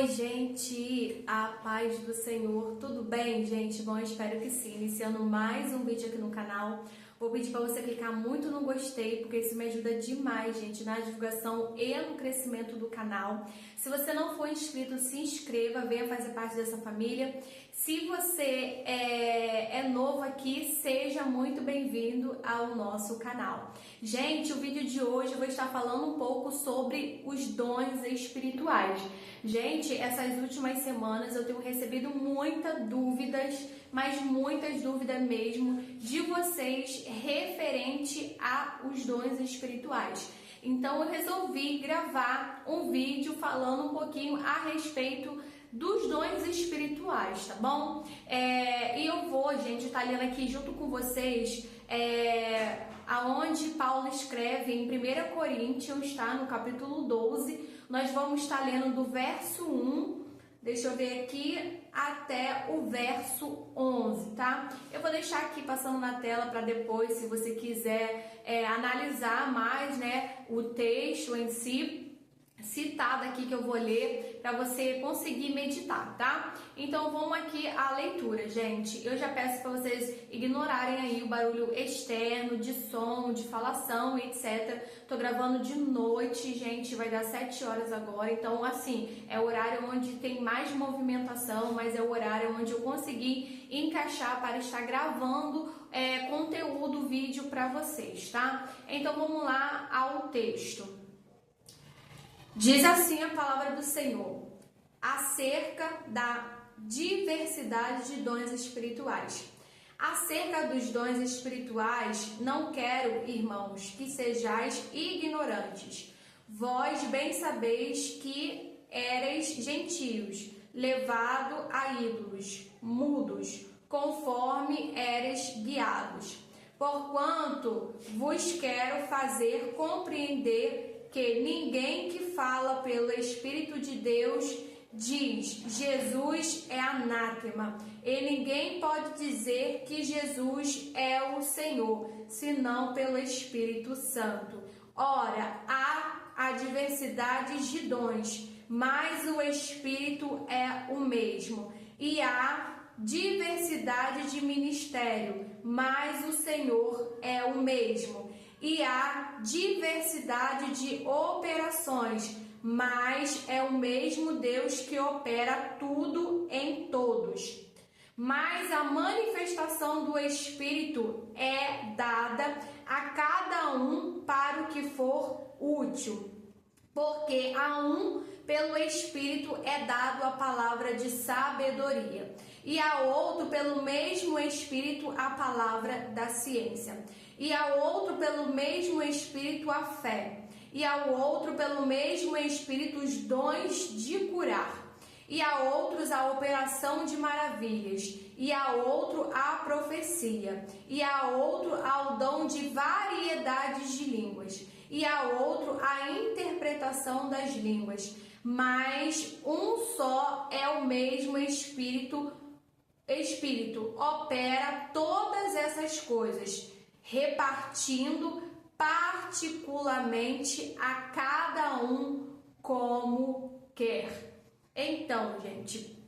Oi, gente, a paz do Senhor, tudo bem, gente? Bom, eu espero que sim. Iniciando mais um vídeo aqui no canal, vou pedir para você clicar muito no gostei, porque isso me ajuda demais, gente, na divulgação e no crescimento do canal. Se você não for inscrito, se inscreva, venha fazer parte dessa família. Se você é novo aqui, seja muito bem-vindo ao nosso canal. Gente, o vídeo de hoje eu vou estar falando um pouco sobre os dons espirituais. Gente, essas últimas semanas eu tenho recebido muitas dúvidas, mas muitas dúvidas mesmo, de vocês referente aos dons espirituais. Então eu resolvi gravar um vídeo falando um pouquinho a respeito dos dons espirituais, tá bom? E eu vou, gente, estar lendo aqui junto com vocês aonde Paulo escreve em 1 Coríntios, tá? No capítulo 12, nós vamos estar lendo do verso 1, deixa eu ver aqui, até o verso 11, tá? Eu vou deixar aqui passando na tela para depois, se você quiser analisar mais, né, o texto em si, citado aqui que eu vou ler para você conseguir meditar, tá? Então vamos aqui à leitura, gente. Eu já peço para vocês ignorarem aí o barulho externo de som, de falação, etc. Tô gravando de noite, gente, vai dar 7 horas agora, então assim, é o horário onde tem mais movimentação, mas é o horário onde eu consegui encaixar para estar gravando conteúdo, vídeo para vocês, tá? Então vamos lá ao texto. Diz assim a palavra do Senhor, acerca da diversidade de dons espirituais. Acerca dos dons espirituais, não quero, irmãos, que sejais ignorantes. Vós bem sabeis que éreis gentios, levado a ídolos, mudos, conforme éreis guiados. Porquanto vos quero fazer compreender que ninguém que fala pelo Espírito de Deus diz Jesus é anátema, e ninguém pode dizer que Jesus é o Senhor, senão pelo Espírito Santo. Ora, há a diversidade de dons, mas o Espírito é o mesmo, e há diversidade de ministério, mas o Senhor é o mesmo. E há diversidade de operações, mas é o mesmo Deus que opera tudo em todos. Mas a manifestação do Espírito é dada a cada um para o que for útil. Porque a um, pelo Espírito, é dado a palavra de sabedoria, e a outro, pelo mesmo Espírito, a palavra da ciência, e a outro, pelo mesmo Espírito, a fé, e ao outro, pelo mesmo Espírito, os dons de curar, e a outros a operação de maravilhas, e a outro a profecia, e a outro ao dom de variedades de línguas, e a outro a interpretação das línguas. Mas um só é o mesmo Espírito opera todas essas coisas, repartindo particularmente a cada um como quer. Então, gente,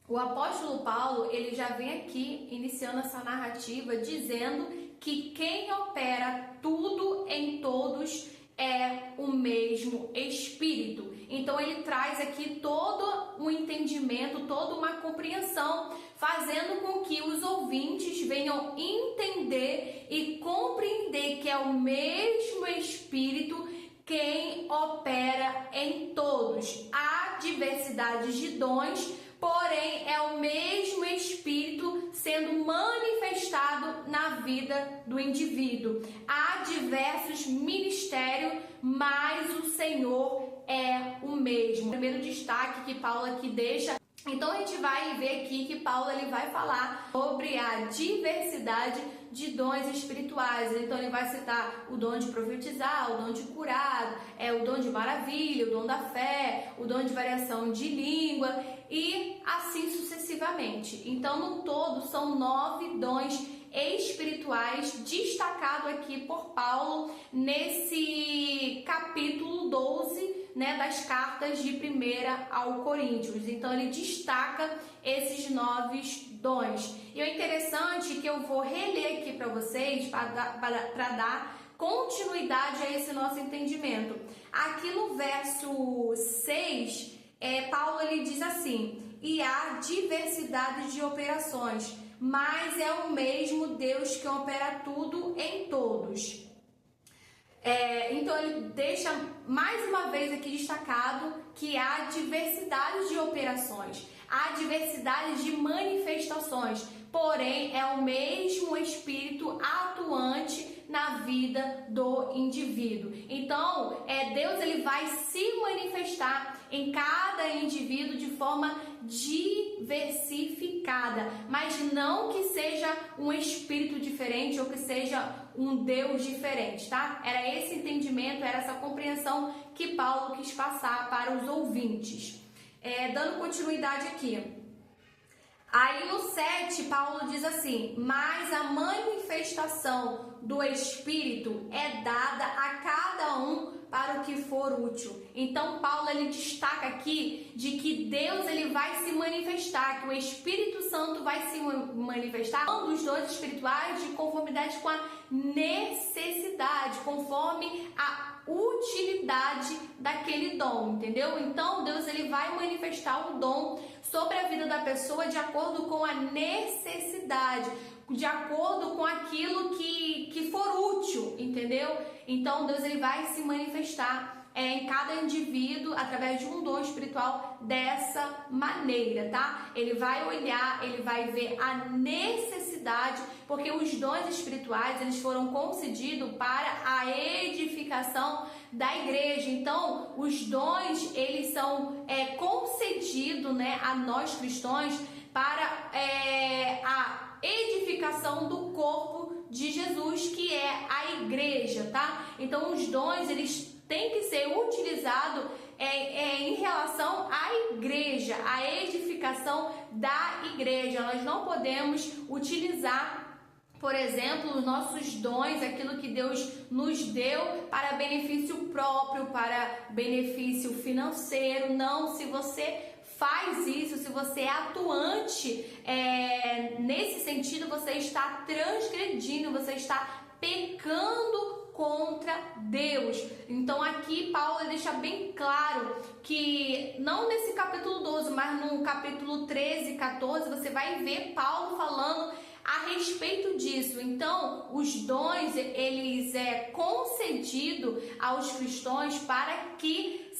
o apóstolo Paulo, ele já vem aqui iniciando essa narrativa dizendo que quem opera tudo em todos é o mesmo Espírito. Então ele traz aqui todo um entendimento, toda uma compreensão, fazendo com que os ouvintes venham entender e compreender que é o mesmo Espírito quem opera em todos. Há diversidade de dons, porém é o mesmo Espírito sendo manifestado na vida do indivíduo. Há diversos ministérios, mas o Senhor é o mesmo. O primeiro destaque que Paulo aqui deixa. Então a gente vai ver aqui que Paulo ele vai falar sobre a diversidade de dons espirituais. Então ele vai citar o dom de profetizar, o dom de curar, o dom de maravilha, o dom da fé, o dom de variação de língua e assim sucessivamente. Então no todo são 9 dons espirituais destacados aqui por Paulo nesse capítulo 12 né, das cartas de 1 ao Coríntios. Então ele destaca esses 9 dons. E o interessante é que eu vou reler aqui para vocês para dar continuidade a esse nosso entendimento. Aqui no verso 6, Paulo ele diz assim: e há diversidade de operações, mas é o mesmo Deus que opera tudo em todos. Então ele deixa mais uma vez aqui destacado que há diversidade de operações, há diversidade de manifestações, porém é o mesmo Espírito atuante na vida do indivíduo. Então, Deus ele vai se manifestar em cada indivíduo de forma diversificada, mas não que seja um espírito diferente ou que seja um Deus diferente, tá? Era esse entendimento, era essa compreensão que Paulo quis passar para os ouvintes. Dando continuidade aqui. Aí no 7, Paulo diz assim: mas a manifestação do Espírito é dada a cada um para o que for útil. Então Paulo ele destaca aqui de que Deus ele vai se manifestar, que o Espírito Santo vai se manifestar dos dons espirituais de conformidade com a necessidade, conforme a utilidade daquele dom, entendeu? Então Deus ele vai manifestar o dom sobre a vida da pessoa de acordo com a necessidade, de acordo com aquilo que for útil, entendeu? Então Deus ele vai se manifestar em cada indivíduo através de um dom espiritual dessa maneira, tá? Ele vai olhar, ele vai ver a necessidade, porque os dons espirituais eles foram concedidos para a edificação da igreja. Então, os dons eles são concedidos, né, a nós cristãos para a edificação do corpo de Jesus, que é a igreja, tá? Então, os dons eles têm que ser utilizados em relação à igreja, à edificação da igreja. Nós não podemos utilizar, por exemplo, os nossos dons, aquilo que Deus nos deu para benefício próprio, para benefício financeiro. Não, se você faz isso, se você é atuante nesse sentido, você está transgredindo, você está pecando contra Deus. Então aqui Paulo deixa bem claro que não nesse capítulo 12, mas no capítulo 13 e 14 você vai ver Paulo falando a respeito disso. Então os dons eles concedido aos cristãos para que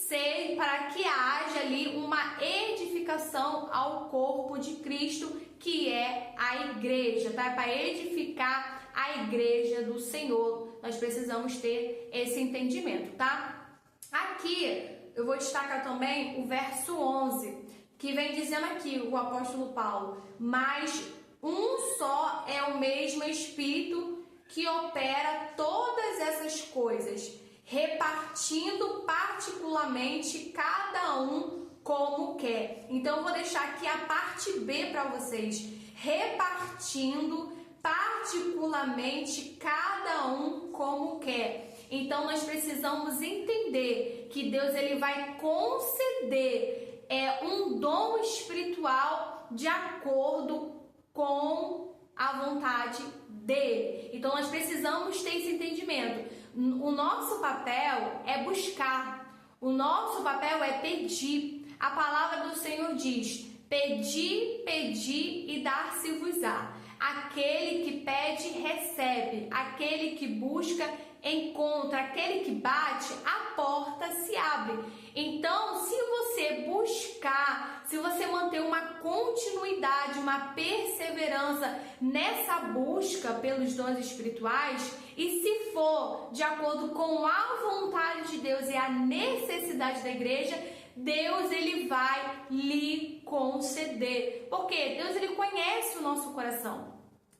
haja ali uma edificação ao corpo de Cristo, que é a igreja, tá? Para edificar a igreja do Senhor, nós precisamos ter esse entendimento, tá? Aqui eu vou destacar também o verso 11, que vem dizendo aqui o apóstolo Paulo: mas um só é o mesmo Espírito que opera todas essas coisas, repartindo particularmente cada um como quer. Então eu vou deixar aqui a parte B para vocês: repartindo particularmente cada um como quer. Então nós precisamos entender que Deus ele vai conceder um dom espiritual de acordo com a vontade dele. Então nós precisamos ter esse entendimento. O nosso papel é buscar, o nosso papel é pedir. A palavra do Senhor diz: pedi, pedi e dar-se-vos-á. Aquele que pede, recebe. Aquele que busca, encontra. Aquele que bate, a porta se abre. Então, se você buscar, se você manter uma continuidade, uma perseverança nessa busca pelos dons espirituais, e se for de acordo com a vontade de Deus e a necessidade da igreja, Deus ele vai lhe conceder. Porque Deus ele conhece o nosso coração.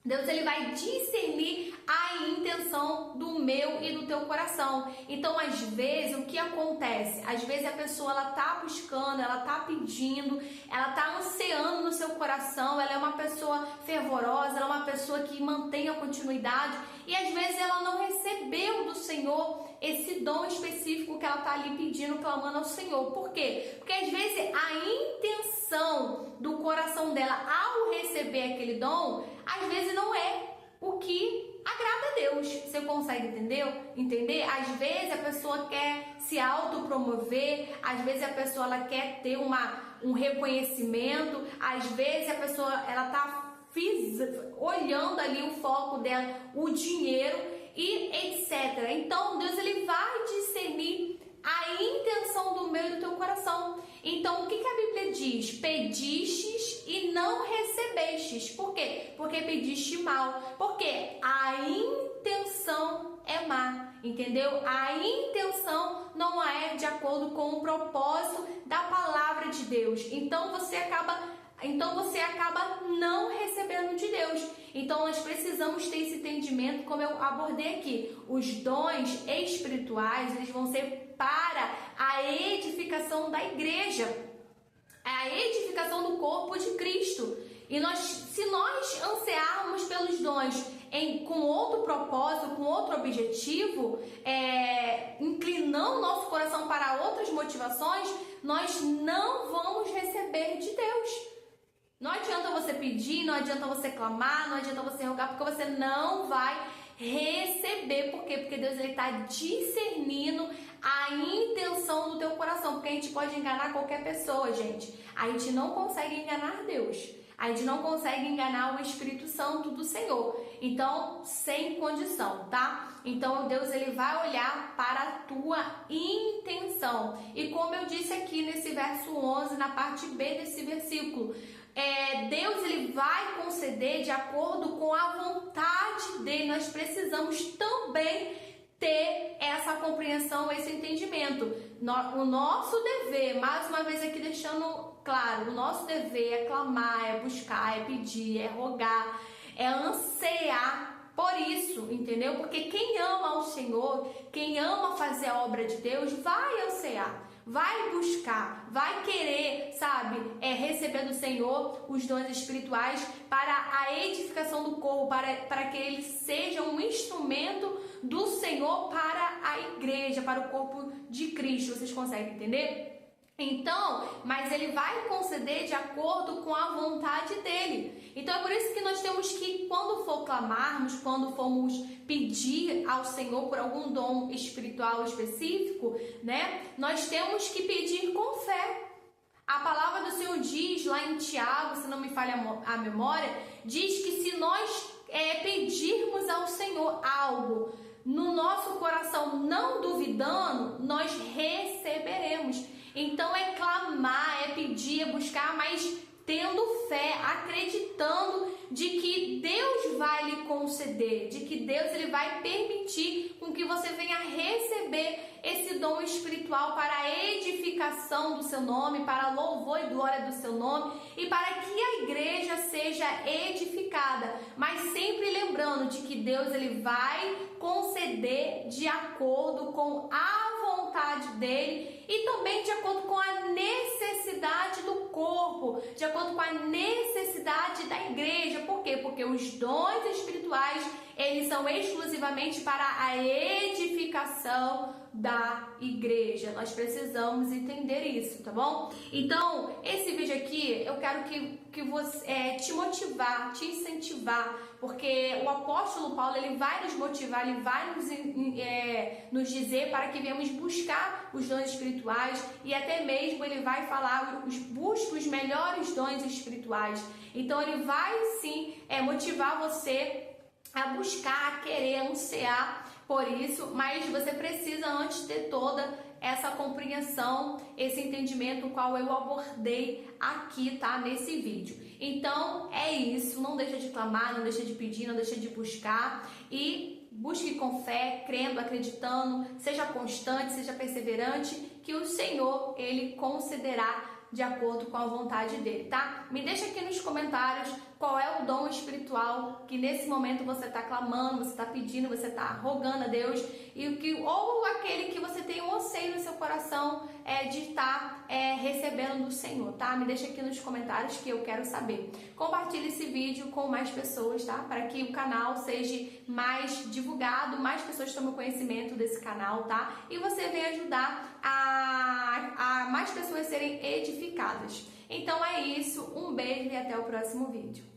Deus ele vai discernir a intenção do meu e do teu coração. Então, às vezes, o que acontece? Às vezes a pessoa ela tá buscando, ela tá pedindo, ela tá ansiando no seu coração, ela é uma pessoa fervorosa, ela é uma pessoa que mantém a continuidade e às vezes ela não recebeu do Senhor esse dom específico que ela tá ali pedindo, clamando ao Senhor. Por quê? Porque às vezes a intenção do coração dela ao receber aquele dom, às vezes não é o que agrada a Deus. Você consegue entender? Às vezes a pessoa quer se autopromover, às vezes a pessoa ela quer ter um reconhecimento, às vezes a pessoa ela tá olhando ali o foco dela, o dinheiro e etc. Então Deus ele vai discernir a intenção do meu e do teu coração. Então, o que a Bíblia diz? Pedistes e não recebestes. Por quê? Porque pediste mal. Porque a intenção é má, entendeu? A intenção não é de acordo com o propósito da palavra de Deus. Então, você acaba não recebendo de Deus. Então, nós precisamos ter esse entendimento, como eu abordei aqui. Os dons espirituais, eles vão ser para a edificação da igreja, a edificação do corpo de Cristo. E se nós ansiarmos pelos dons com outro propósito, com outro objetivo, inclinando nosso coração para outras motivações, nós não vamos receber de Deus. Não adianta você pedir, não adianta você clamar, não adianta você rogar, porque você não vai receber. Por quê? Porque Deus está discernindo a intenção do teu coração. Porque a gente pode enganar qualquer pessoa, gente. A gente não consegue enganar Deus. A gente não consegue enganar o Espírito Santo do Senhor. Então, sem condição, tá? Então, Deus ele vai olhar para a tua intenção. E como eu disse aqui nesse verso 11, na parte B desse versículo, Deus ele vai conceder de acordo com a vontade dele. Nós precisamos também ter essa compreensão, esse entendimento. O nosso dever, mais uma vez aqui deixando claro, o nosso dever é clamar, é buscar, é pedir, é rogar, é ansiar por isso, entendeu? Porque quem ama o Senhor, quem ama fazer a obra de Deus, vai ansiar, vai buscar, vai querer, sabe, receber do Senhor os dons espirituais para a edificação do corpo, para que ele seja um instrumento do Senhor para a igreja, para o corpo de Cristo. Vocês conseguem entender? Então, mas ele vai conceder de acordo com a vontade dele. Então é por isso que nós temos que, quando for clamarmos, quando formos pedir ao Senhor por algum dom espiritual específico, né? Nós temos que pedir com fé. A palavra do Senhor diz lá em Tiago, se não me falha a memória, diz que se nós pedirmos ao Senhor algo no nosso coração, não duvidando, nós receberemos. Então é clamar, é pedir, é buscar, mas tendo fé, acreditando de que Deus vai lhe conceder, de que Deus ele vai permitir com que você venha receber esse dom espiritual para a edificação do seu nome, para a louvor e glória do seu nome e para que a igreja seja edificada, mas sempre lembrando de que Deus ele vai conceder de acordo com a vontade dele e também de acordo com a necessidade do corpo, de acordo com a necessidade da igreja. Por quê? Porque os dons espirituais, eles são exclusivamente para a edificação da igreja. Nós precisamos entender isso, tá bom? Então, esse vídeo aqui, eu quero que você te motivar, te incentivar, porque o apóstolo Paulo, ele vai nos motivar, ele vai nos dizer para que venhamos buscar os dons espirituais e até mesmo ele vai falar, busque os melhores dons espirituais. Então, ele vai sim motivar você a buscar, a querer, a ansiar por isso, mas você precisa antes ter toda essa compreensão, esse entendimento, o qual eu abordei aqui, tá? Nesse vídeo. Então, é isso. Não deixa de clamar, não deixa de pedir, não deixa de buscar e busque com fé, crendo, acreditando, seja constante, seja perseverante, que o Senhor, ele concederá de acordo com a vontade dele, tá? Me deixa aqui nos comentários qual é o dom espiritual que nesse momento você está clamando, você está pedindo, você está rogando a Deus, ou aquele que você tem um anseio no seu coração de estar recebendo do Senhor, tá? Me deixa aqui nos comentários que eu quero saber. Compartilhe esse vídeo com mais pessoas, tá? Para que o canal seja mais divulgado, mais pessoas tomem conhecimento desse canal, tá? E você venha ajudar a mais pessoas serem edificadas. Então é isso, um beijo e até o próximo vídeo.